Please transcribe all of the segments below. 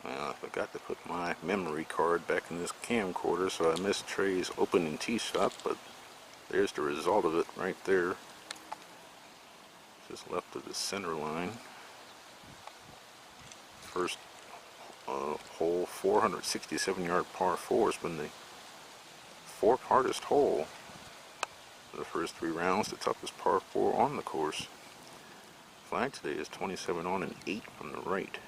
Well, I forgot to put my memory card back in this camcorder, so I missed Trey's opening tee shot, but there's the result of it right there. Just left of the center line. First hole, 467-yard par 4 has been the fourth hardest hole for the first 3 rounds, the toughest par 4 on the course. Flag today is 27 on and 8 from the right.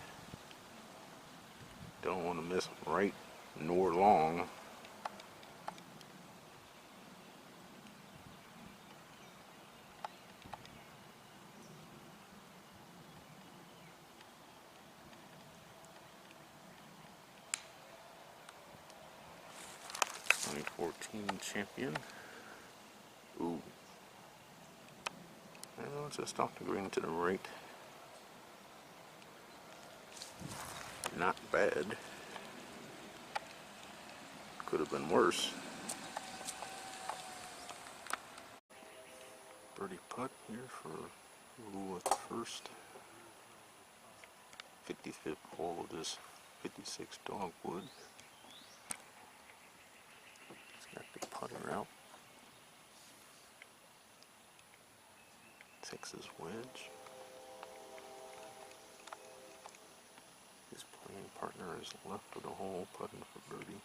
Don't want to miss right nor long. Champion. Ooh. Well, it's just off the green to the right. Not bad. Could have been worse. Birdie putt here for Rule at the first. 55th hole of this 56 Dogwood. Got the putter out. Takes his wedge. His playing partner is left of the hole, putting for birdie.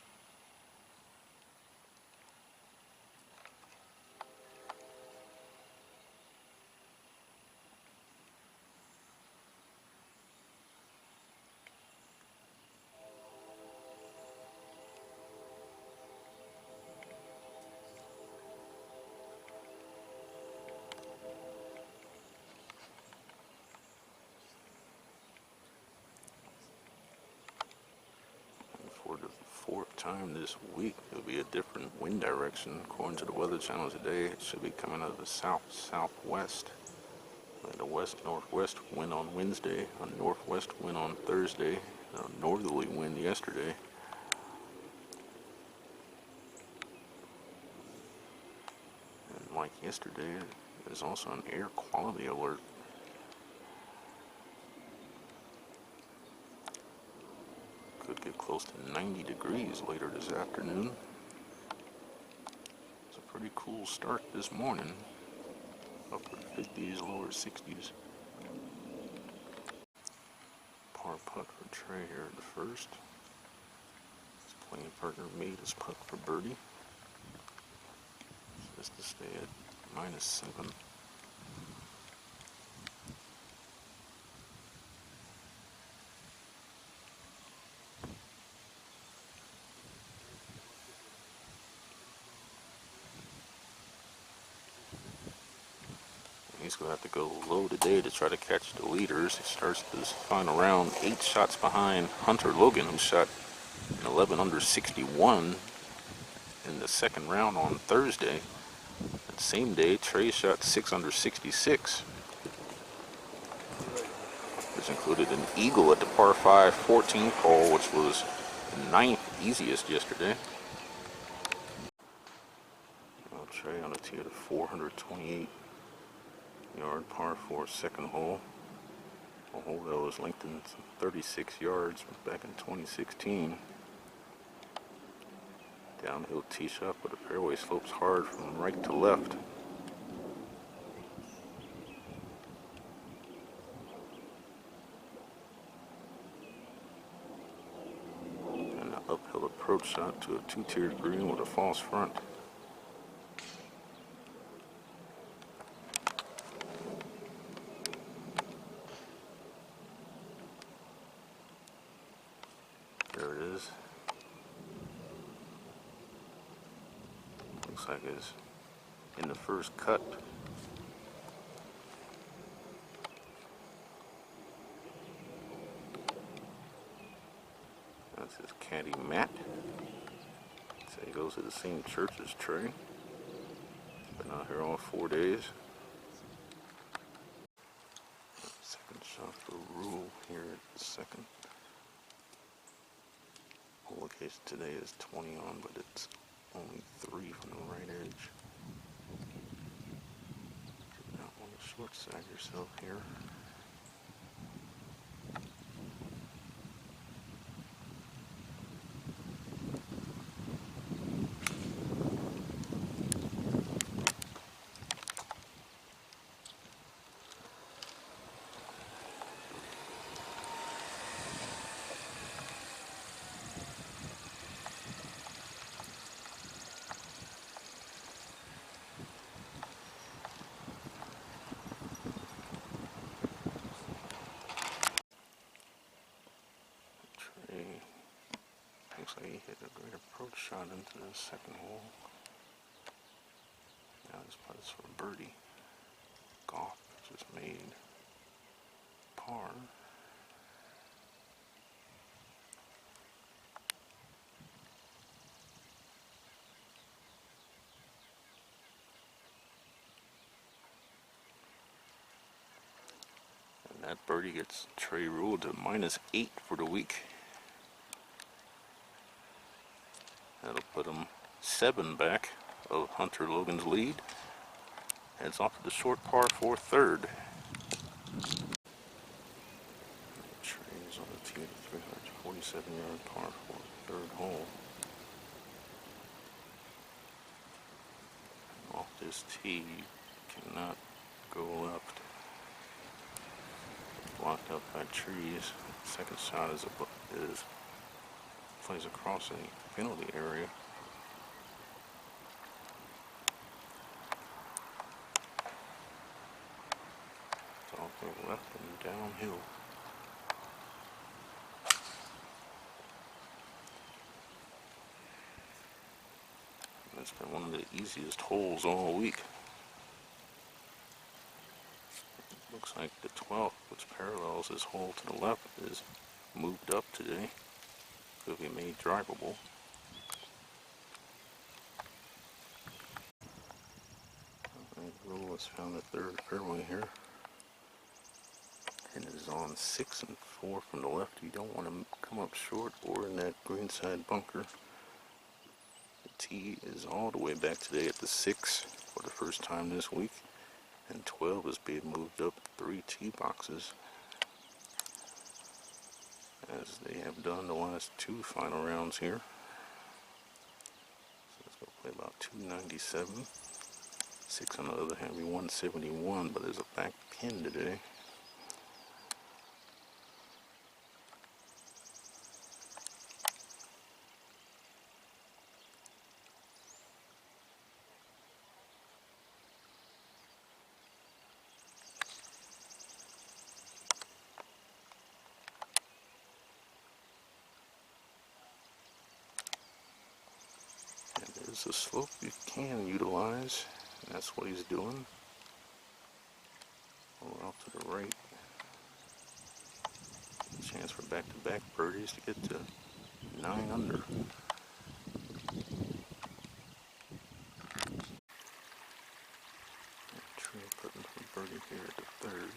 For the 4th time this week, it'll be a different wind direction. According to the Weather Channel today, it should be coming out of the south-southwest. The west-northwest wind on Wednesday, a northwest wind on Thursday, a northerly wind yesterday. And like yesterday, there's also an air quality alert. Could get close to 90 degrees later this afternoon. It's a pretty cool start this morning. Upper 50s, lower 60s. Par putt for Trey here at the first. His playing partner made his putt for birdie. Just to stay at -7. He's going to have to go low today to try to catch the leaders. He starts this final round 8 shots behind Hunter Logan, who shot 11 under 61 in the second round on Thursday. That same day, Trey shot 6 under 66, which included an eagle at the par 5 14th hole, which was the 9th easiest yesterday. Well, Trey on a tee at a 428 yard par 4 second hole. A hole that was lengthened 36 yards back in 2016. Downhill tee shot, but the fairway slopes hard from right to left. And an uphill approach shot to a 2-tiered green with a false front. There it is. Looks like it's in the first cut. That's his caddy, Matt. So he goes to the same church as Trey. Been out here all 4 days. Second shot for Rule here at the second. Hole location today is 20 on, but it's only 3 from the right edge. Do not want to short side yourself here. Looks like he hit a great approach shot into the second hole. Now this putt's for birdie. Goff just made par. And that birdie gets Trey ruled to -8 for the week. That'll put him 7 back of Hunter Logan's lead. Heads off to the short par 4 third. Trey's on the tee at the 347-yard par 4 third hole. Off this tee, you cannot go left. Blocked up by trees. Second shot is plays across a penalty area. It's all go left and downhill. It's been one of the easiest holes all week. Looks like the 12th, which parallels this hole to the left, is moved up today. Could be made drivable. Rule has found the third fairway here. And it is on 6 and 4 from the left. You don't want to come up short or in that greenside bunker. The tee is all the way back today at the 6 for the first time this week. And 12 is being moved up 3 tee boxes, as they have done the last 2 final rounds here. So let's go play about 297. 6 on the other hand, be 171, but there's a back pin today. There's a slope you can utilize, and that's what he's doing. Over off to the right. Chance for back-to-back birdies to get to 9 under. Trey putting for birdie here at the 3rd.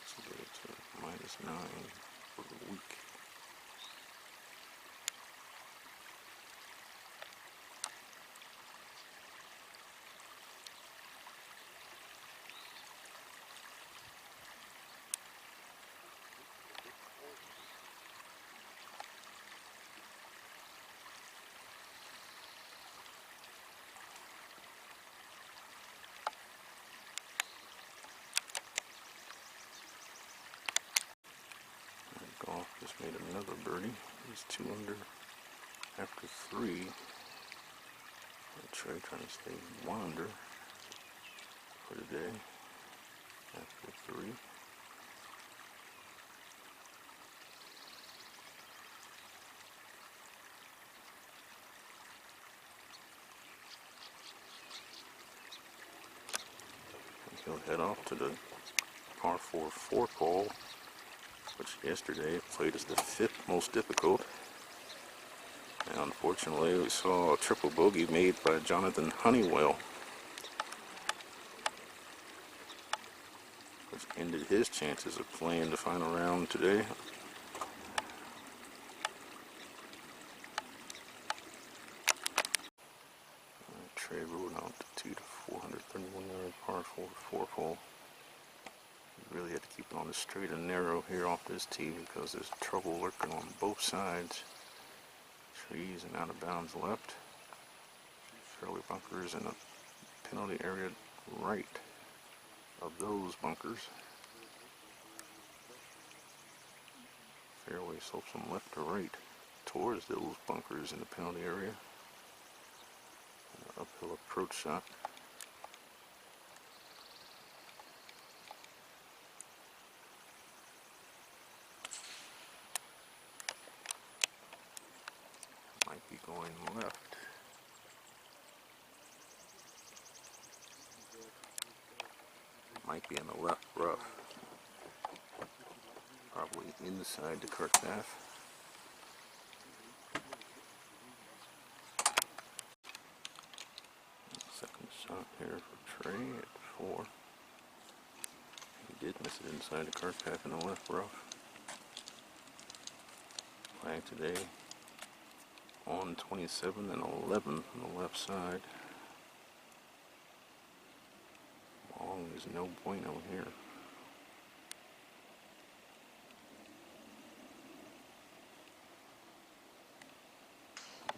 So get it to -9 for the week. Goff just made another birdie. He's 2 under after 3. And Trey trying to stay 1 under for the day after 3. He'll head off to the par 4 4th hole, which yesterday played as the 5th most difficult. And unfortunately, we saw a triple bogey made by Jonathan Honeywell, which ended his chances of playing the final round today. Trey ruled out the 2 to 431-yard par 4 4th hole. Really have to keep it on the straight and narrow here off this tee because there's trouble lurking on both sides. Trees and out of bounds left. Fairway bunkers in the penalty area right of those bunkers. Fairway slopes from left to right towards those bunkers in the penalty area. An uphill approach shot. Might be on the left rough. Probably inside the cart path. Second shot here for Trey at 4. He did miss it inside the cart path in the left rough. Flag today on 27 and 11 on the left side. Long is no bueno here.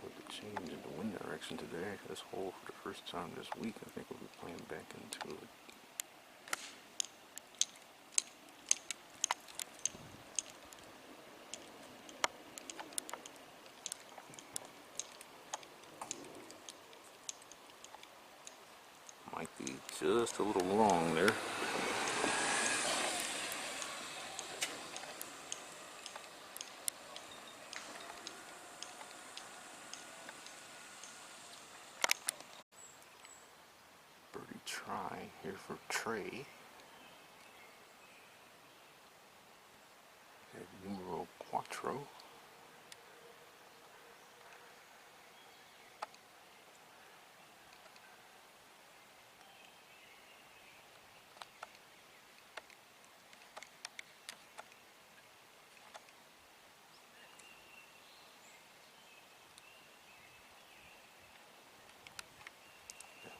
With the change in the wind direction today, this hole for the first time this week, I think we'll be playing back into it. Might be just a little long there. Birdie try here for Trey. At numero 4.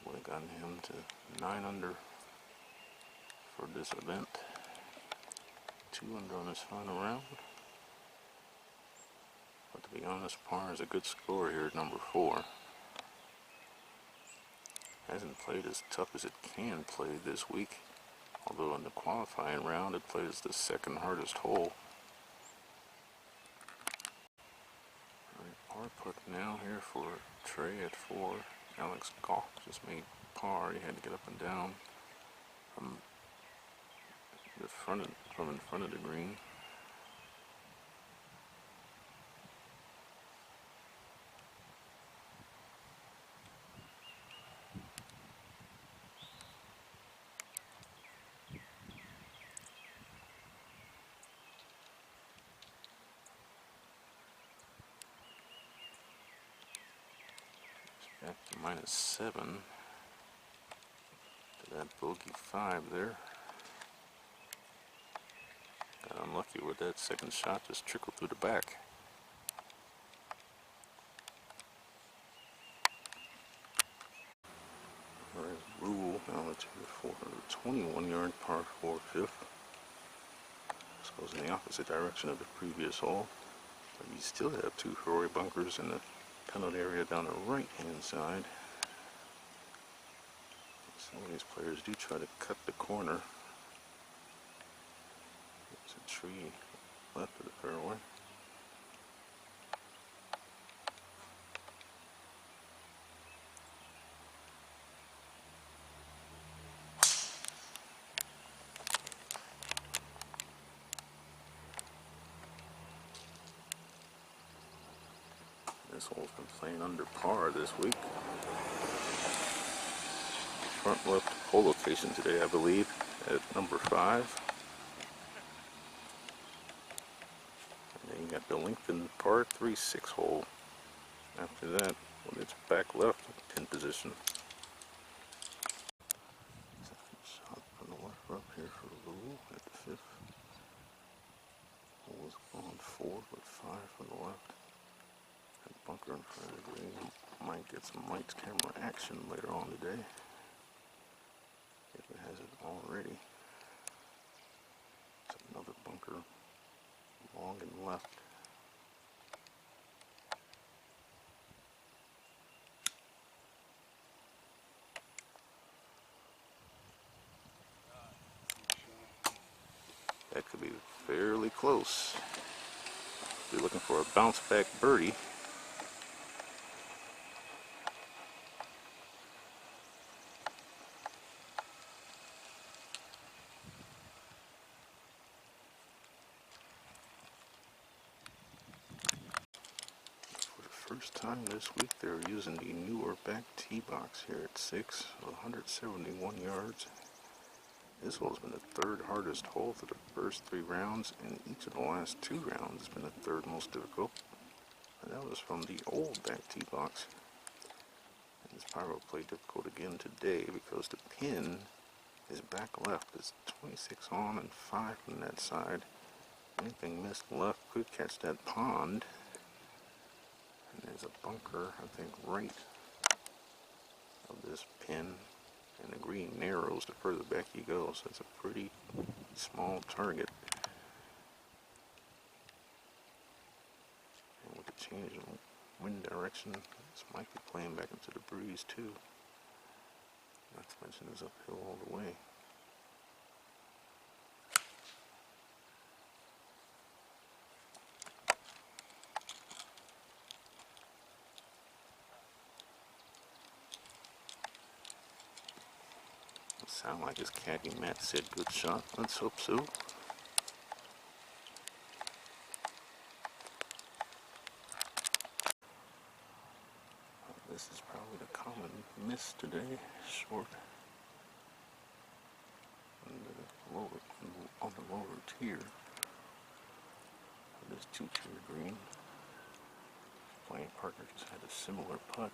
Would have gotten him to 9 under for this event. 2 under on his final round. But to be honest, par is a good score here at number 4. Hasn't played as tough as it can play this week. Although in the qualifying round it plays the second hardest hole. Par putt now here for Trey at 4. Alex Goff just made par. He had to get up and down from in front of the green. Back to -7 to that bogey 5 there. Got unlucky with that second shot, just trickled through the back. Whereas Rule now it's a 421 yard par 4 fifth. This goes in the opposite direction of the previous hole. But you still have 2 fairway bunkers in the penalty area down the right hand side. Some of these players do try to cut the corner. There's a tree left of the fairway. This hole's been playing under par this week. Front left hole location today, I believe, at number 5. And then you got the lengthened par 3-6 hole. After that, when it's back left, pin position. Second shot from the left rough here for Lou at the 5th. Hole is on 4 with 5 from the left. That bunker in front of the green might get some lights camera action later on today, if it hasn't already. It's another bunker long and left. That could be fairly close. Be looking for a bounce back birdie. First time this week they're using the newer back tee box here at 6, 171 yards. This hole's been the third hardest hole for the first 3 rounds, and each of the last 2 rounds has been the third most difficult. And that was from the old back tee box. And this probably will play difficult again today because the pin is back left. It's 26 on and 5 from that side. Anything missed left could catch that pond. And there's a bunker, I think, right of this pin. And the green narrows the further back you go, so it's a pretty small target. And with the change in wind direction, this might be playing back into the breeze too. Not to mention it's uphill all the way. Sound like his caddy Matt said good shot. Let's hope so. This is probably the common miss today. Short on the lower tier. This 2-tier green. Playing partner just had a similar putt.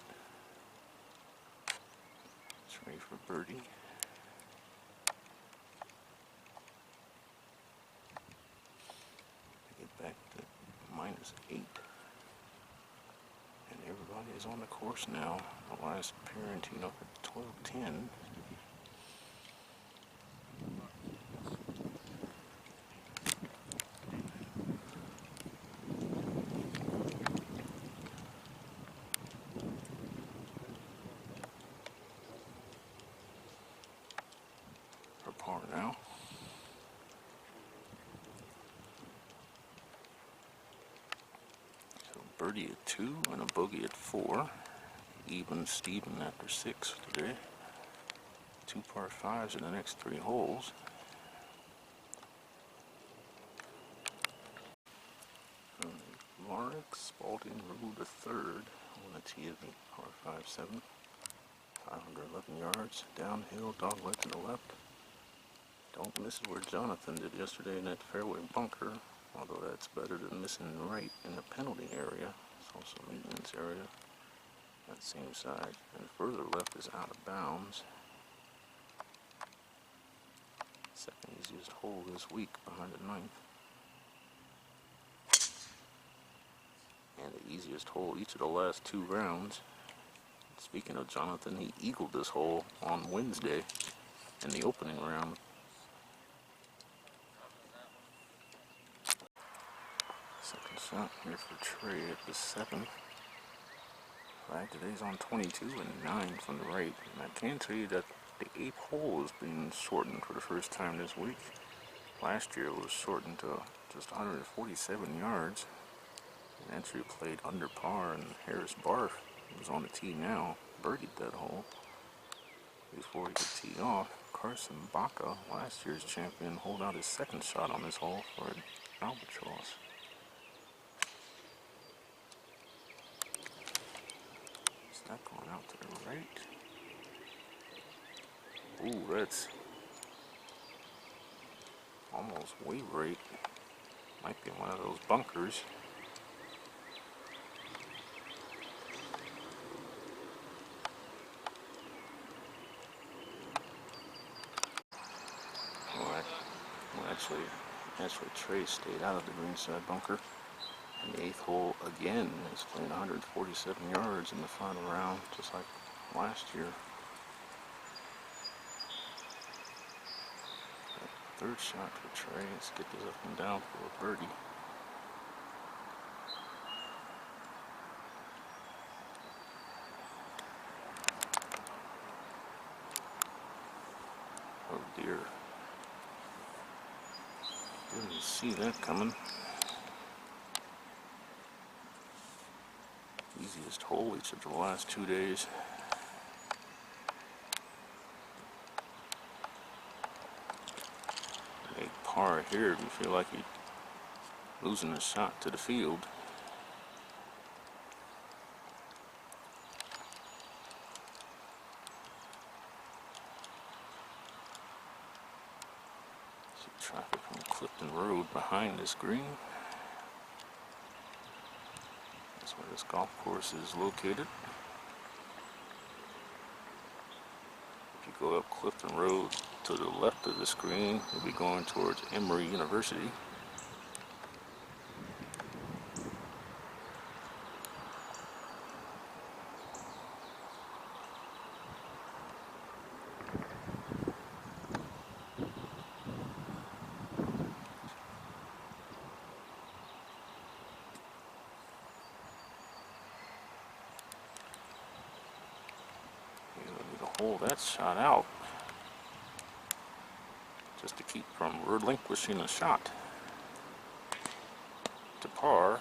Trey for birdie. Back to -8, and everybody is on the course now. The last parenting up at 12:10. For par now. Birdie at 2 and a bogey at 4. Even Steven after 6 today. 2 par 5s in the next 3 holes. Lawrence Spalding Road the third on the tee of the par 5-7. 511 yards. Downhill, dogleg to the left. Don't miss where Jonathan did yesterday in that fairway bunker. Although that's better than missing right in the penalty area. It's also maintenance area. That same side. And further left is out of bounds. Second easiest hole this week behind the 9th. And the easiest hole each of the last 2 rounds. Speaking of Jonathan, he eagled this hole on Wednesday in the opening round. Second shot here for Trey at the 7. Flag today's on 22 and 9 from the right. And I can tell you that the 8th hole is being shortened for the first time this week. Last year it was shortened to just 147 yards. And Entry played under par, and Harris Barth, who's on the tee now, birdied that hole before he could tee off. Carson Baca, last year's champion, holed out his second shot on this hole for an albatross. That going out to the right. Ooh, that's almost way right. Might be one of those bunkers. Well, actually Trey stayed out of the greenside bunker. And the 8th hole again is playing 147 yards in the final round, just like last year. Third shot for Trey. Let's get this up and down for a birdie. Oh dear. Didn't see that coming. Easiest hole each of the last 2 days. Make par here if you feel like you're losing a shot to the field. Traffic from Clifton Road behind this green. That's where this golf course is located. If you go up Clifton Road to the left of this green, you'll be going towards Emory University. Hold that shot out just to keep from relinquishing a shot to par.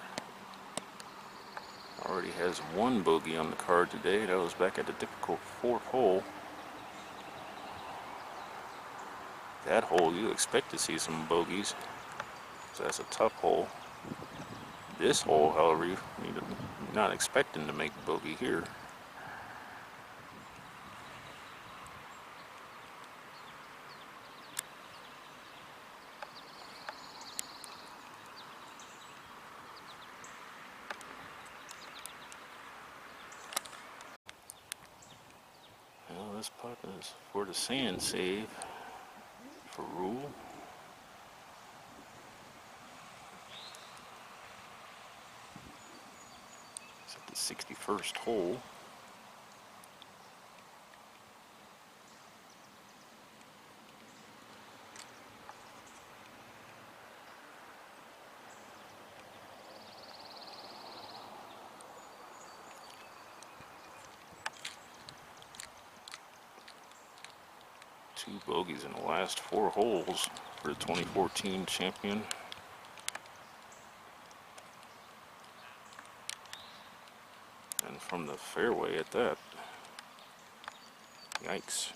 Already has one bogey on the card today. That was back at the difficult fourth hole. That hole you expect to see some bogeys, so that's a tough hole. This hole, however, you're not expecting to make bogey here. This putt is for the sand save for Rule. It's at the 61st hole. Two bogeys in the last 4 holes for the 2014 champion. And from the fairway at that. Yikes.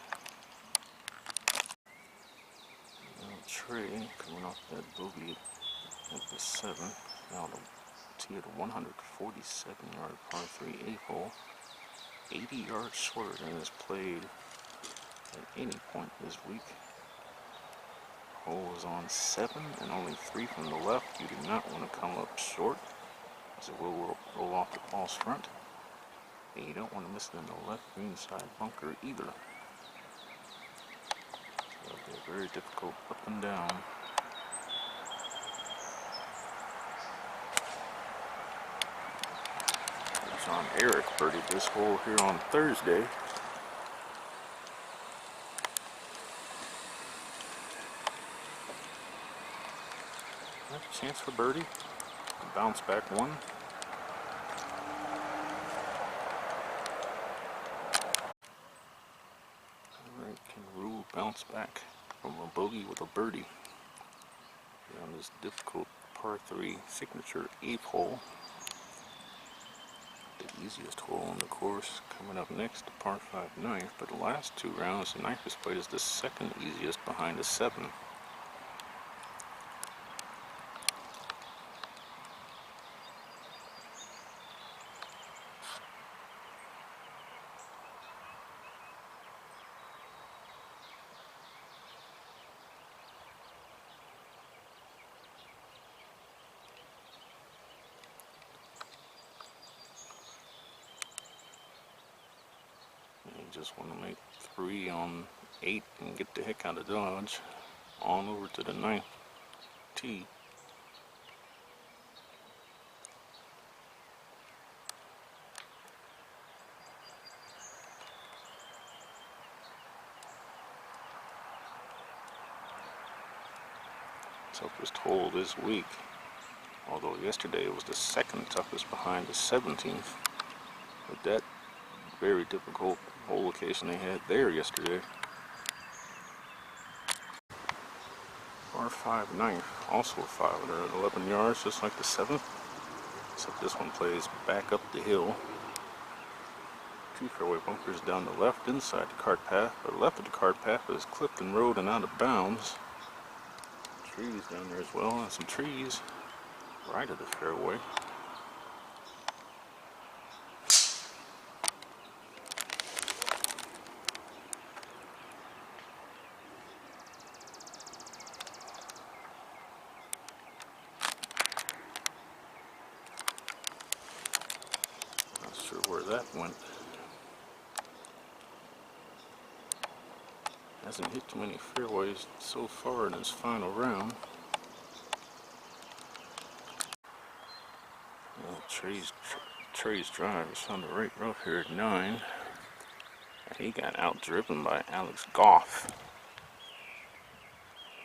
Now Trey coming off that bogey at the 7. Now the tee at a 147-yard par 3 8 hole. 80 yards shorter than is played at any point this week. Hole is on 7 and only 3 from the left. You do not want to come up short, as it will roll off the false front. And you don't want to miss it in the left green side bunker either. It'll be a very difficult up and down. John Eric birdied this hole here on Thursday. Chance for birdie. Bounce back one. Alright, can Rule bounce back from a bogey with a birdie on this difficult par 3 signature 8th hole? The easiest hole on the course coming up next, the par 5 9th, but the last 2 rounds, the 9th is played as the second easiest behind the 7. Just want to make 3 on 8 and get the heck out of Dodge. On over to the 9th tee. Toughest hole this week. Although yesterday it was the second toughest behind the 17th. With that very difficult hole location they had there yesterday. Par 5 9th, also a 511 yards, just like the 7th. Except this one plays back up the hill. 2 fairway bunkers down the left inside the cart path. But left of the cart path is Clifton Road and out of bounds. Trees down there as well, and some trees right of the fairway. Hasn't hit too many fairways so far in his final round. Well, Trey's drive is on the right rough here at 9. He got out-driven by Alex Goff.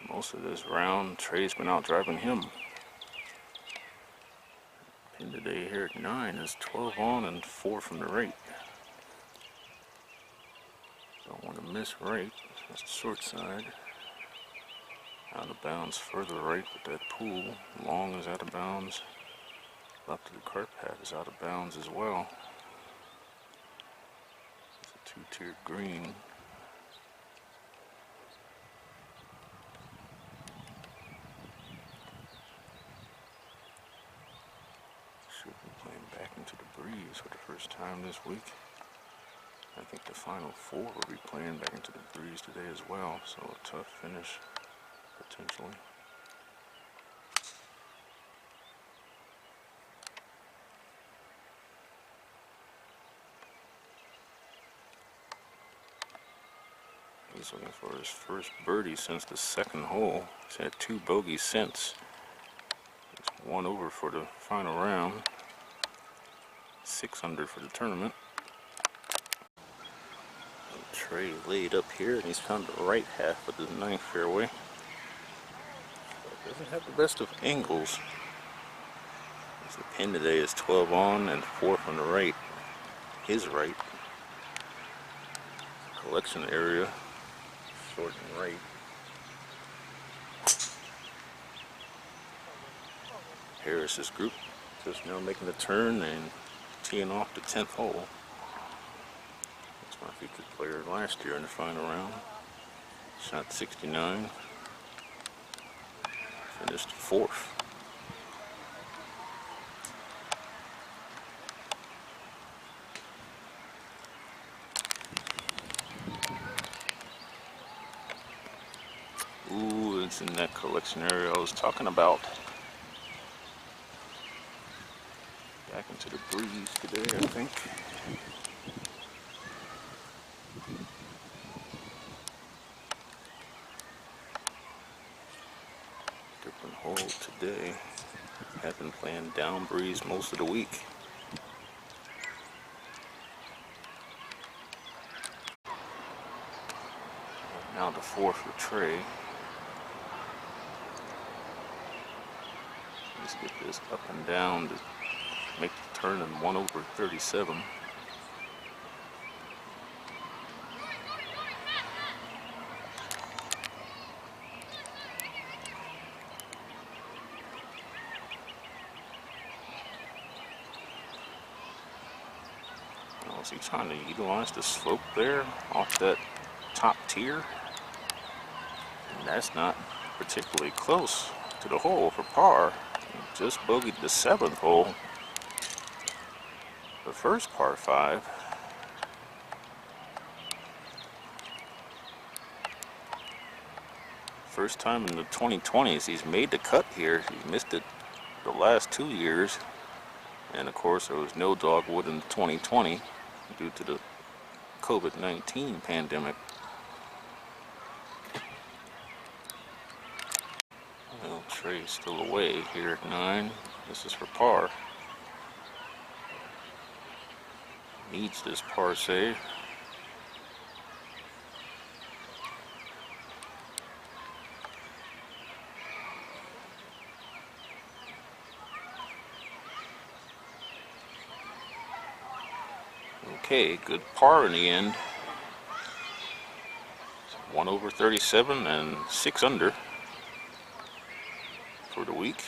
Most of this round, Trey's been out-driving him. Pin today here at 9 is 12 on and 4 from the right. Don't want to miss right. That's the short side. Out of bounds further right with that pool. Long is out of bounds. Left of the cart path is out of bounds as well. It's a two-tiered green. Should be playing back into the breeze for the first time this week. I think the final 4 will be playing back into the breeze today as well, so a tough finish potentially. He's looking for his first birdie since the second hole. He's had 2 bogeys since. He's 1 over for the final round. 6 under for the tournament. Trey laid up here and he's found the right half of the 9th fairway. Doesn't have the best of angles. The pin today is 12 on and 4 from the right. His right. Collection area. Short and right. Harris's group just now making the turn and teeing off the 10th hole. That's my featured player last year in the final round. Shot 69. Finished 4th. Ooh, it's in that collection area I was talking about. Back into the breeze today, I think. Different hole today. Have been playing down breeze most of the week. Now the 4 for Trey. Let's get this up and down to make the turn in 1 over 37. Now, is he trying to utilize the slope there off that top tier? And that's not particularly close to the hole for par. Just bogeyed the 7th hole. The first par 5. First time in the 2020s he's made the cut here. He missed it the last 2 years. And of course there was no Dogwood in 2020 due to the COVID-19 pandemic. Well, Trey's still away here at 9. This is for par. Needs this par save. Okay, good par in the end. 1 over 37 and 6 under for the week.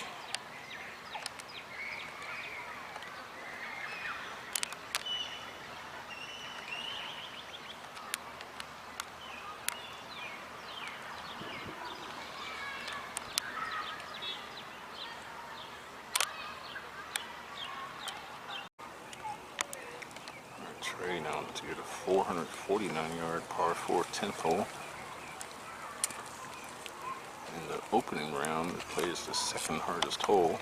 Trey now to get a 449-yard par 4 10th hole. In the opening round, it plays the second hardest hole.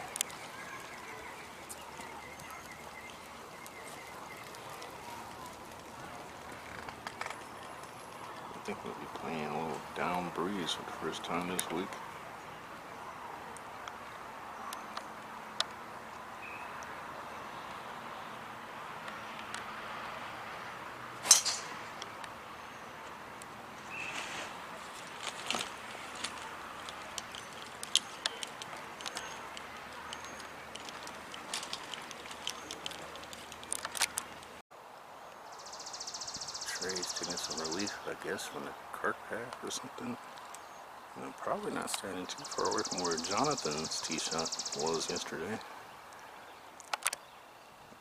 I think we'll be playing a little down breeze for the first time this week. Trey's taking some relief, I guess, from the cart path or something. And I'm probably not standing too far away from where Jonathan's tee shot was yesterday.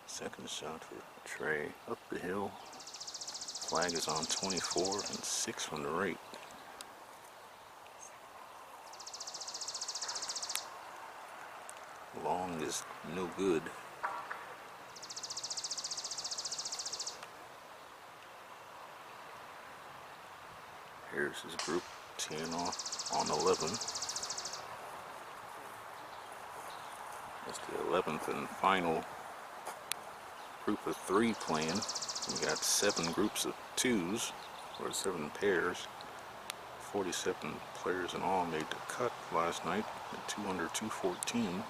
Second shot for Trey up the hill. Flag is on 24 and 6 from the right. Long is no good. Here's his group teeing off on 11. That's the 11th and final group of 3 playing. We got 7 groups of 2s, or 7 pairs. 47 players in all made the cut last night at 2 under 214.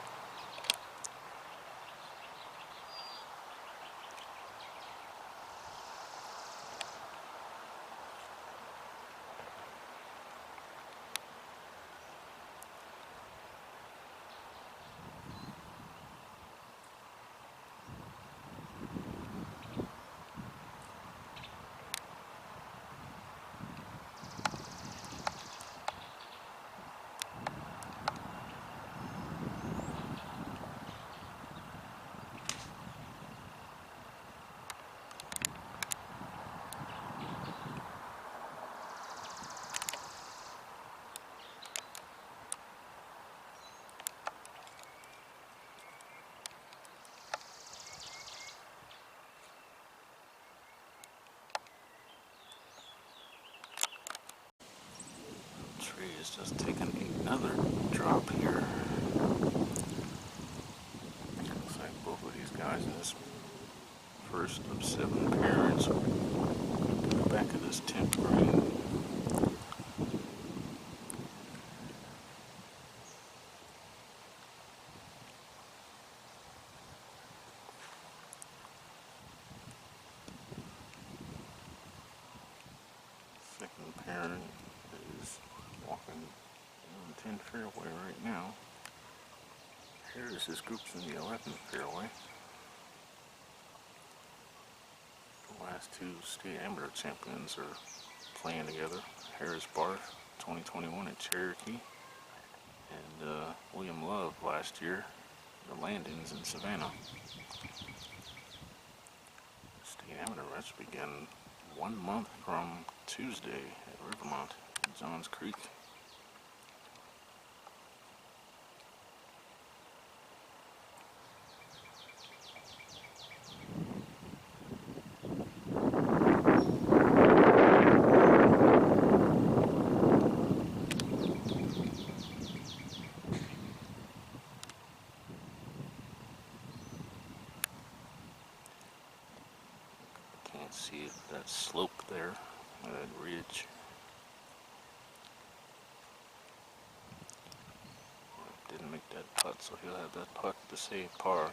Trey is just taking another drop here. Looks like both of these guys in this first of 7 pairs are to the back of this 10th green. Second pair is walking on 10 fairway right now. Here's his groups in the 11th fairway. The last 2 state amateur champions are playing together. Harris Barth, 2021 at Cherokee, and William Love last year, the Landings in Savannah. State amateur match began 1 month from Tuesday at Rivermont in Johns Creek. Can't see that slope there, that ridge. Didn't make that putt, so he'll have that putt to save par.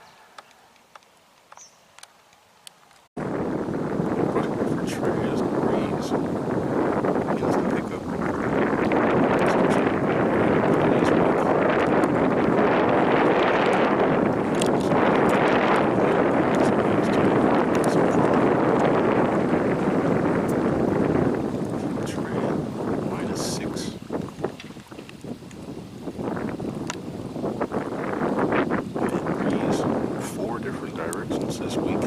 For Trey as the breeze begins to pick up. This week.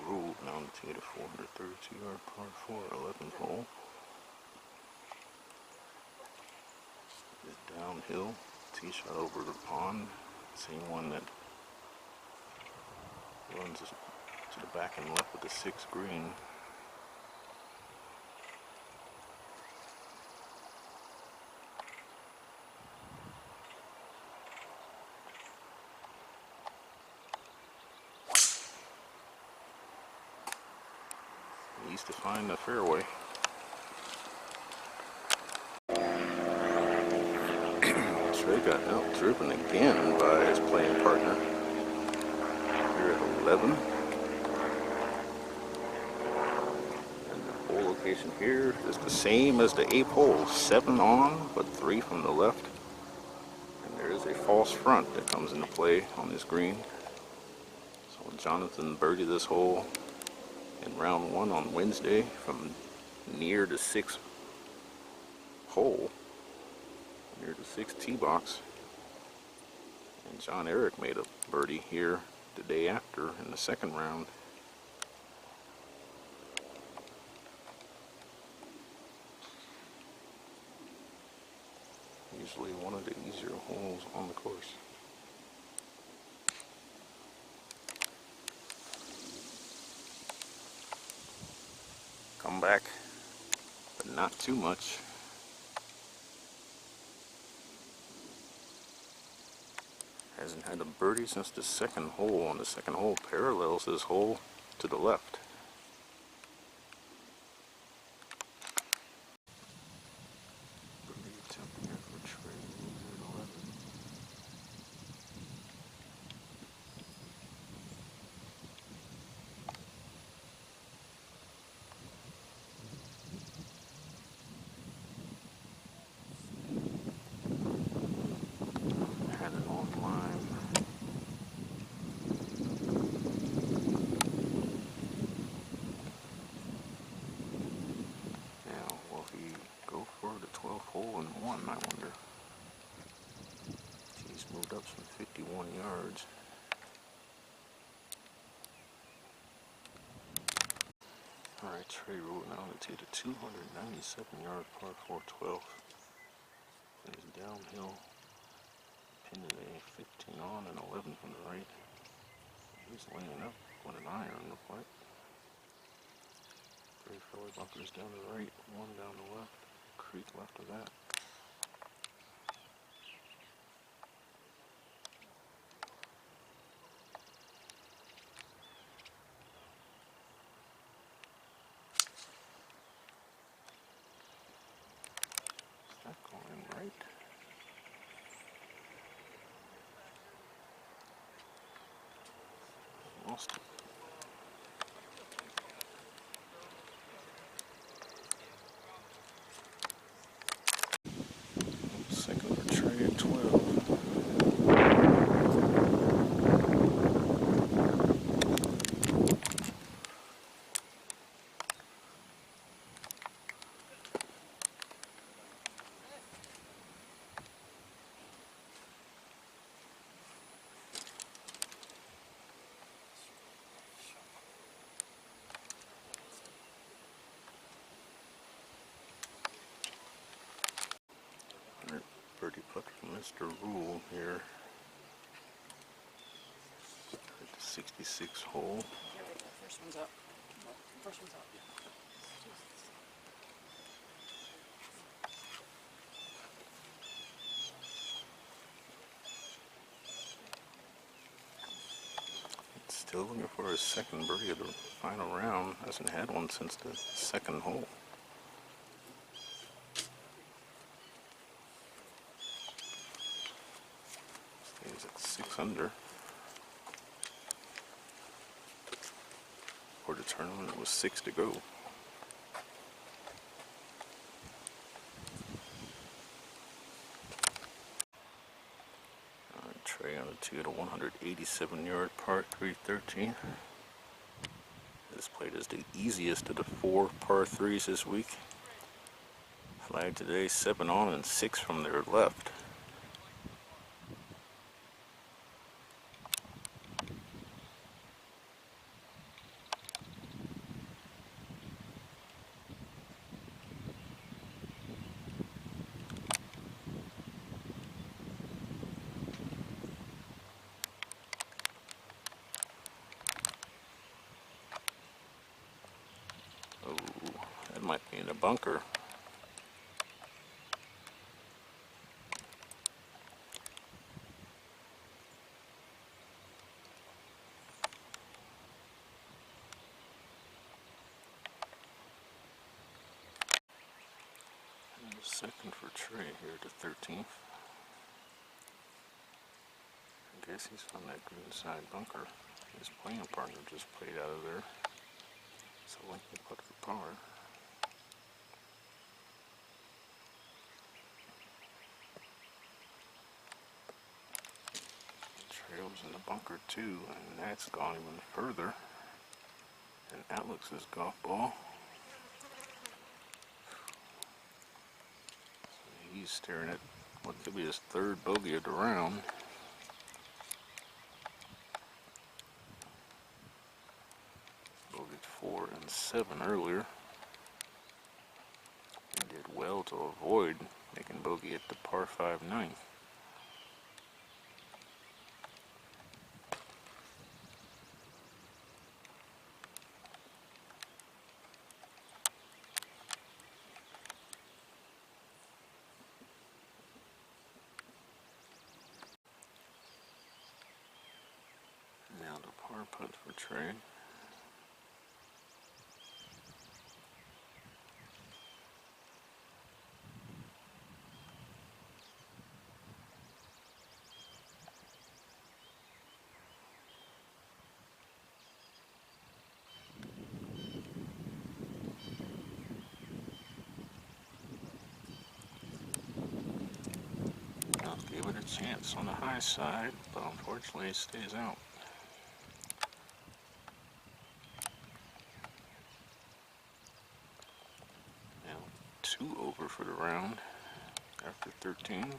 Ruled mountain tee to 432-yard par 4, 11th hole. Is downhill, tee shot over the pond. Same one that runs to the back and left with the 6th green. east to find the fairway. Trey got out-driven again by his playing partner. Here at 11. And the hole location here is the same as the 8th hole. 7 on, but 3 from the left. And there is a false front that comes into play on this green. So Jonathan birdied this hole in round 1 on Wednesday from near the 6th hole, near the 6th tee box. And John Eric made a birdie here the day after in the 2nd round. Usually one of the easier holes on the course. Come back, but not too much. Hasn't had a birdie since the 2nd hole. On the 2nd hole parallels this hole to the left. Birdie attempt here for Trey at 11. Had it on line. Now, will he go for the 12th hole and 1, I wonder? He's moved up some 51 yards. Alright, Trey rolling out into the 297-yard par 4 12th. And he's downhill. Pinned a 15 on and 11 from the right. He's laying up with an iron, look like. 3 fairway bunkers down the right, 1 down the left, creek left of that. Is that going right? Lost it. Second for Trey at 12. Birdie putt from Mr. Rule here at the 66th hole. First one's up. First one's up. Still looking for his 2nd birdie of the final round. Hasn't had one since the 2nd hole. Stays at 6 under. For the tournament, it was 6 to go. Trey on a 2 to 187-yard par 3 13. This played as the easiest of the 4 par 3s this week. Flag today, 7 on and 6 from their left. Oh, that might be in a bunker. Second for Trey here to 13th. I guess he's on that green side bunker. His playing partner just played out of there. So Lincoln put for par. Trail's in the bunker too, and that's gone even further. And Alex's golf ball. So he's staring at what could be his third bogey of the round. Bogeyed 4 and 7 earlier. He did well to avoid making bogey at the par 5 9. Now the par putt for Trey. I'll give it a chance on the high side, but unfortunately it stays out. Now 2 over for the round after 13.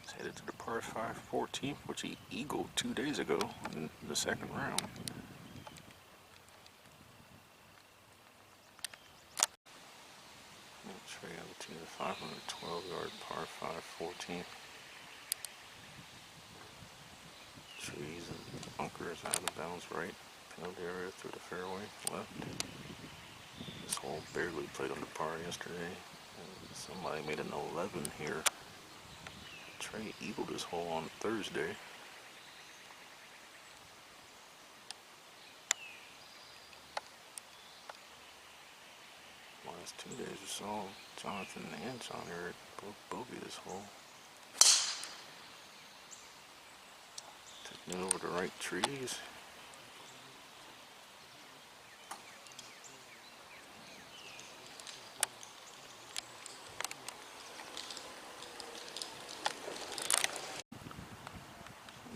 He's headed to the par 5 14th, which he eagled 2 days ago in the second round. Trey on the tee to 512-yard par 5 14th. Trees and bunkers out of bounds right. Penalty area through the fairway left. This hole barely played on the par yesterday. And somebody made an 11 here. Trey eagled his hole on Thursday. Last 2 days we saw Jonathan and John Eric both bogey this hole. Taking it over the right trees.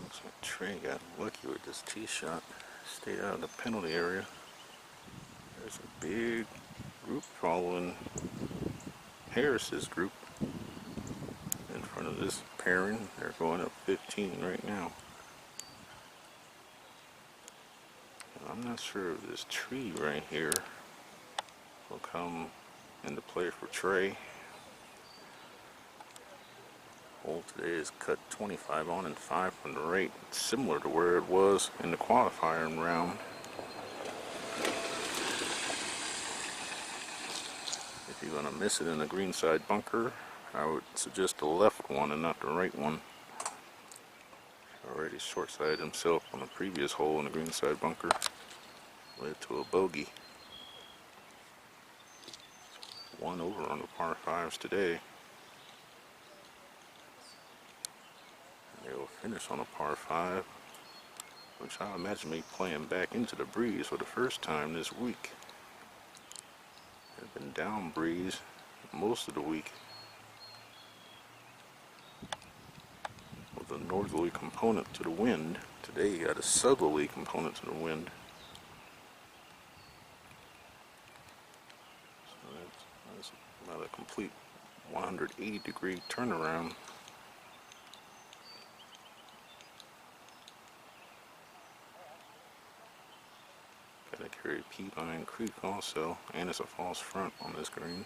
Looks like Trey got lucky with this tee shot. Stayed out of the penalty area. There's a big group following Harris's group in front of this pairing. They're going up 15 right now. And I'm not sure if this tree right here will come into play for Trey. Hole today is cut 25 on and 5 from the right, similar to where it was in the qualifying round. If you're going to miss it in the green side bunker, I would suggest the left one and not the right one. Already short-sided himself on the previous hole in the green side bunker. Led to a bogey. 1 over on the par 5s today. And they will finish on a par 5, which I imagine me playing back into the breeze for the first time this week. They've been down breeze most of the week with a northerly component to the wind. Today you got a southerly component to the wind. So that's about a complete 180-degree turnaround. Gotta carry Peabine Creek also, and it's a false front on this green.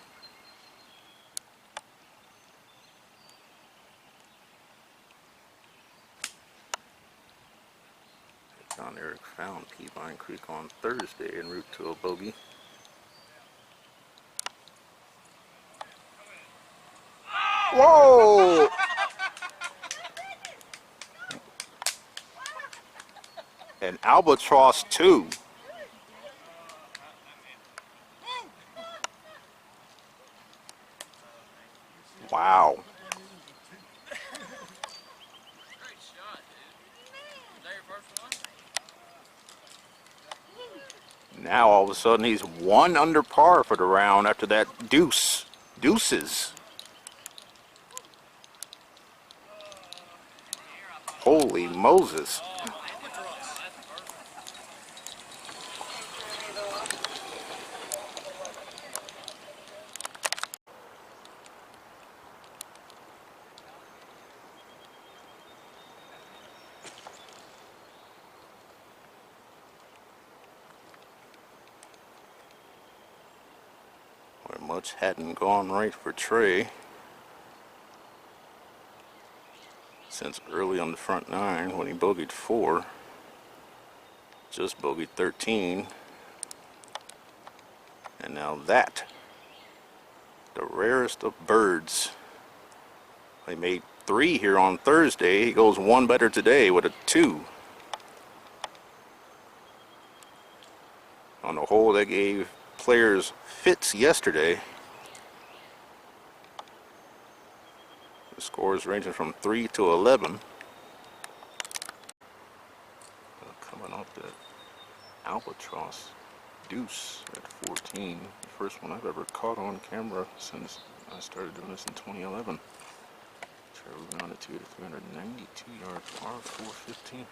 John Eric found Peabine Creek on Thursday en route to a bogey. Whoa! An albatross too. Wow. Great shot, dude. Is that your first one? Now all of a sudden he's 1 under par for the round after that deuces. Holy Moses. Where much hadn't gone right for Trey since early on the front 9 when he bogeyed 4. Just bogeyed 13. And now that, the rarest of birds. He made 3 here on Thursday. He goes 1 better today with a 2. On the hole that gave players fits yesterday. The scores ranging from 3 to 11. Coming up that albatross deuce at 14. The first one I've ever caught on camera since I started doing this in 2011. Trey moving on the 2 to 392 yard par 415.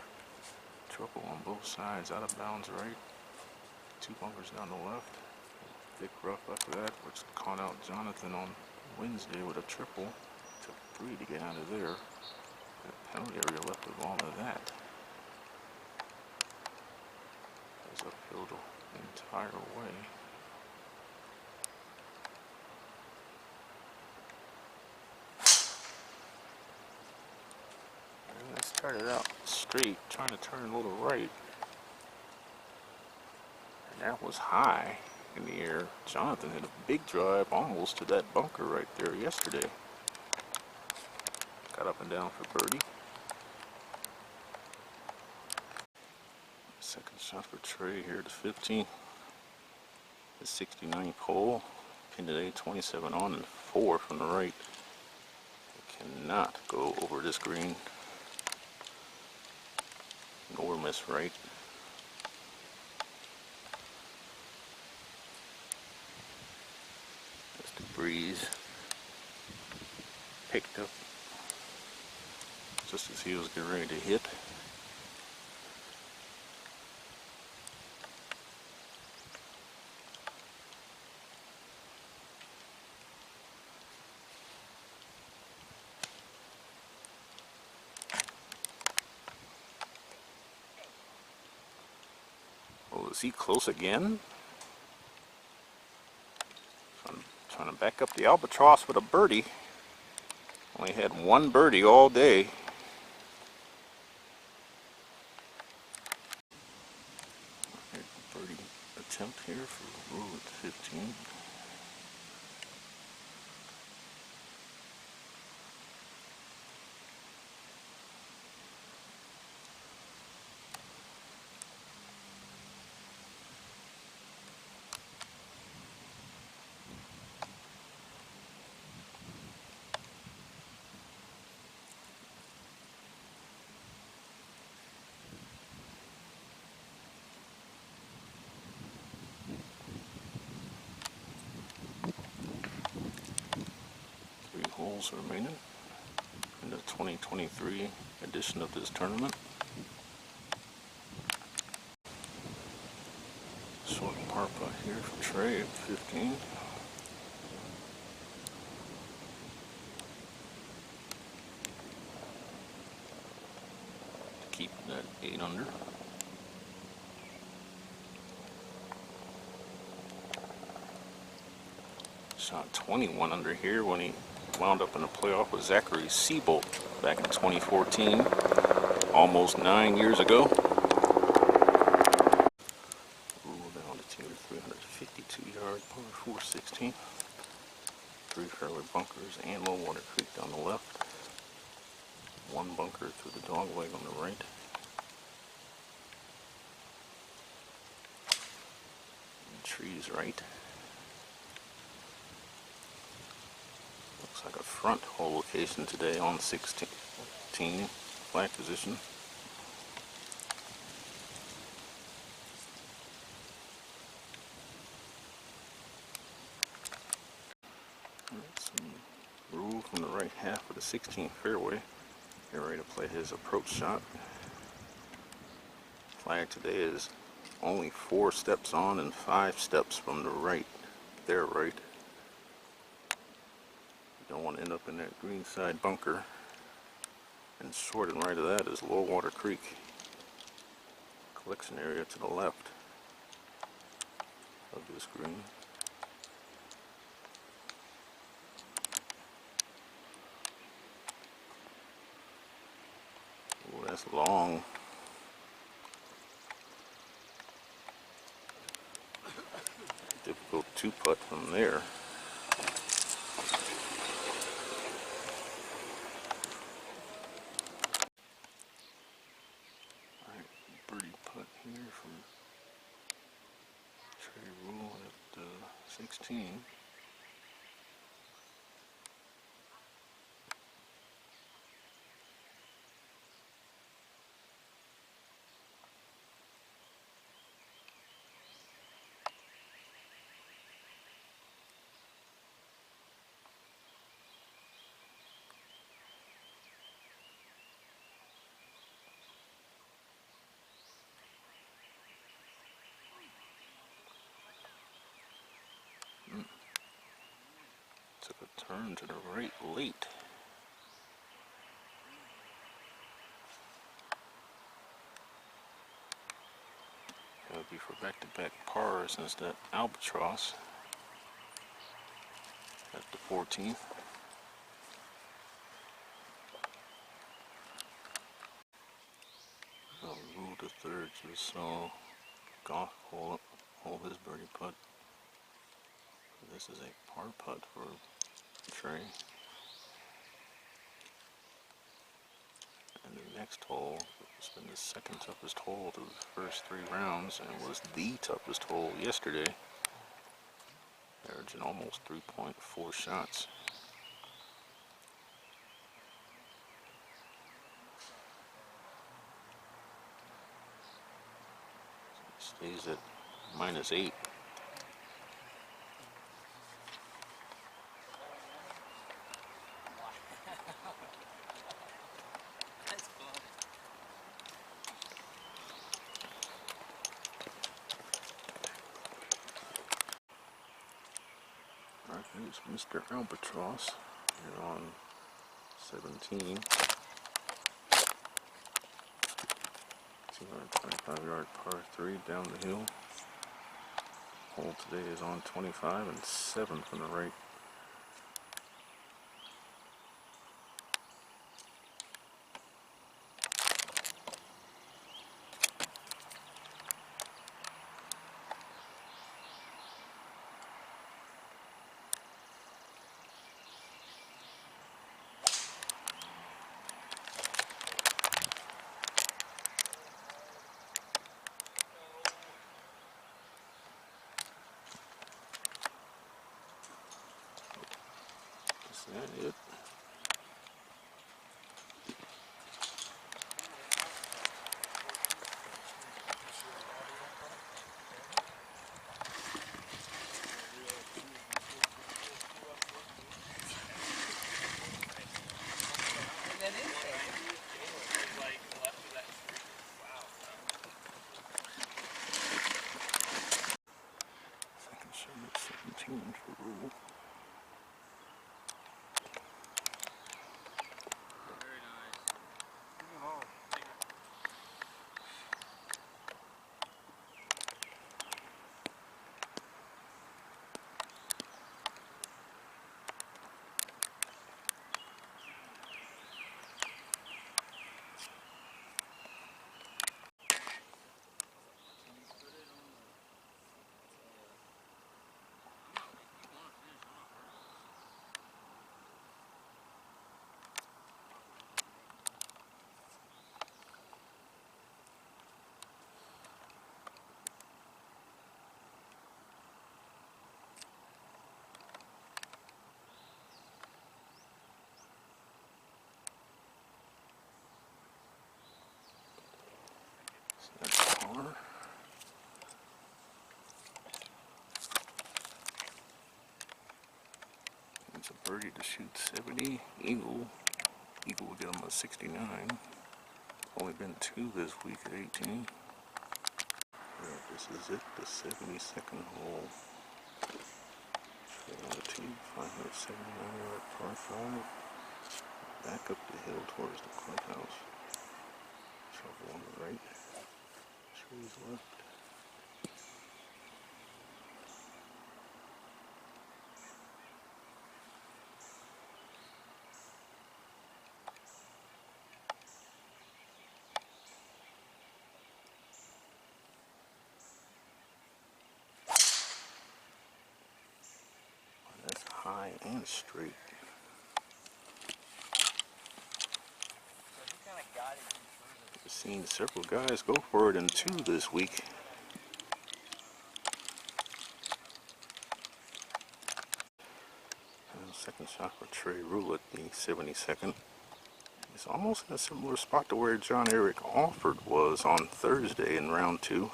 Trouble on both sides, out of bounds right. 2 bunkers down the left. Thick rough after that, which caught out Jonathan on Wednesday with a triple. Took 3 to get out of there. That penalty area left of all of that. It was uphill the entire way. And I started out straight, trying to turn a little right. And that was high in the air. Jonathan hit a big drive almost to that bunker right there yesterday. Got up and down for birdie. Second shot for Trey here to 15. The 69th hole. Pin today 27 on and 4 from the right. Cannot go over this green. Nor miss right. Just the breeze picked up just as he was getting ready to hit. Well, is he close again? Trying to back up the albatross with a birdie. Only had 1 birdie all day. Birdie attempt here for Rule at 15. Holes remaining in the 2023 edition of this tournament. Short par putt here for Trey at 15. To keep that 8 under. Shot 21 under here when he wound up in a playoff with Zachary Seabolt back in 2014, almost 9 years ago. Rule down to 352 yard par 416. 3 fairway bunkers and Low Water Creek down the left. 1 bunker through the dog leg on the right. And trees right. Looks like a front hole location today on 16 flag position. Some rule from the right half of the 16th fairway. Get ready to play his approach shot. Flag today is only 4 steps on and 5 steps from the right, their right. You don't want to end up in that green side bunker. And short and right of that is Low Water Creek. Collection area to the left of this green. Oh, that's long. Difficult 2-putt from there. Alright, birdie putt here from Trey at 16. Took a turn to the right late. That would be for back-to-back pars since that Albatross at the 14th. Rule the third just saw golf hole his birdie putt. This is a par putt for Trey. And the next hole has been the second toughest hole to the first 3 rounds and was the toughest hole yesterday, averaging almost 3.4 shots. Stays at -8. Alright, here's Mr. Albatross here on 17. 225-yard par 3 down the hill. Hole today is on 25 and 7 from the right. Is that it? Second shot at 17 for rule. It's a birdie to shoot 70. Eagle will get him a 69. Only been 2 this week at 18. Alright, this is it, the 72nd hole. Trey on the tee, 579-yard par 5. Back up the hill towards the clubhouse. Trouble on the right. Trees left. That's high and straight. I've seen several guys go for it in 2 this week. And second shot for Trey Roulette, the 72nd. He's almost in a similar spot to where John Eric Alford was on Thursday in round 2.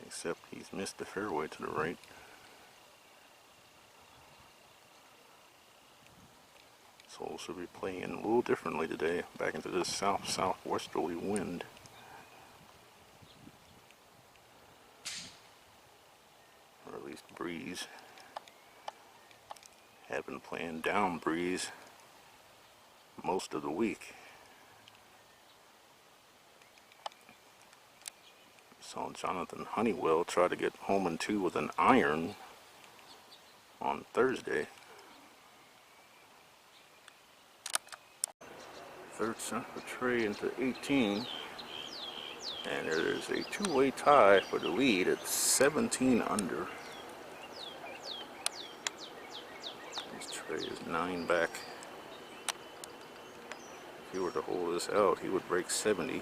Except he's missed the fairway to the right. So should be playing a little differently today, back into this south-southwesterly wind. Or at least breeze. Have been playing down breeze most of the week. Saw Jonathan Honeywell try to get home in 2 with an iron on Thursday. Third shot for Trey into 18. And there is a 2-way tie for the lead at 17 under. This Trey is 9 back. If he were to hold this out, he would break 70.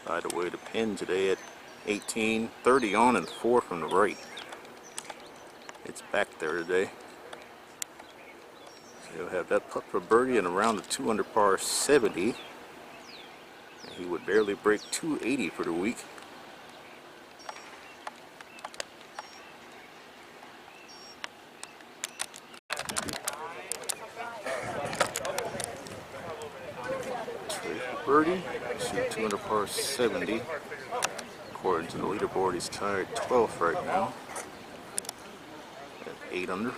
By the way, the pin today at 18, 30 on and 4 from the right. It's back there today. So he'll have that putt for birdie and around the 2 under par 70. And he would barely break 280 for the week. Birdie, shoot 2 under par 70. According to the leaderboard, he's tied 12th right now at 8 under.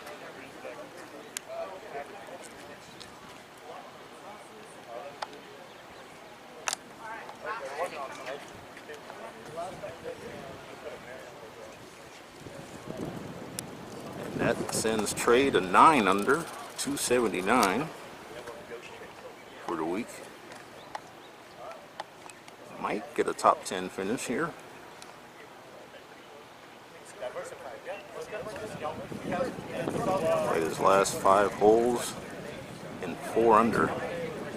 And that sends Trey to 9 under, 279 for the week. Might get a top 10 finish here. Played his last 5 holes in 4 under.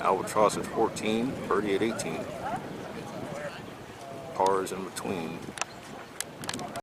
Albatross at 14, birdie at 18. Pars in between.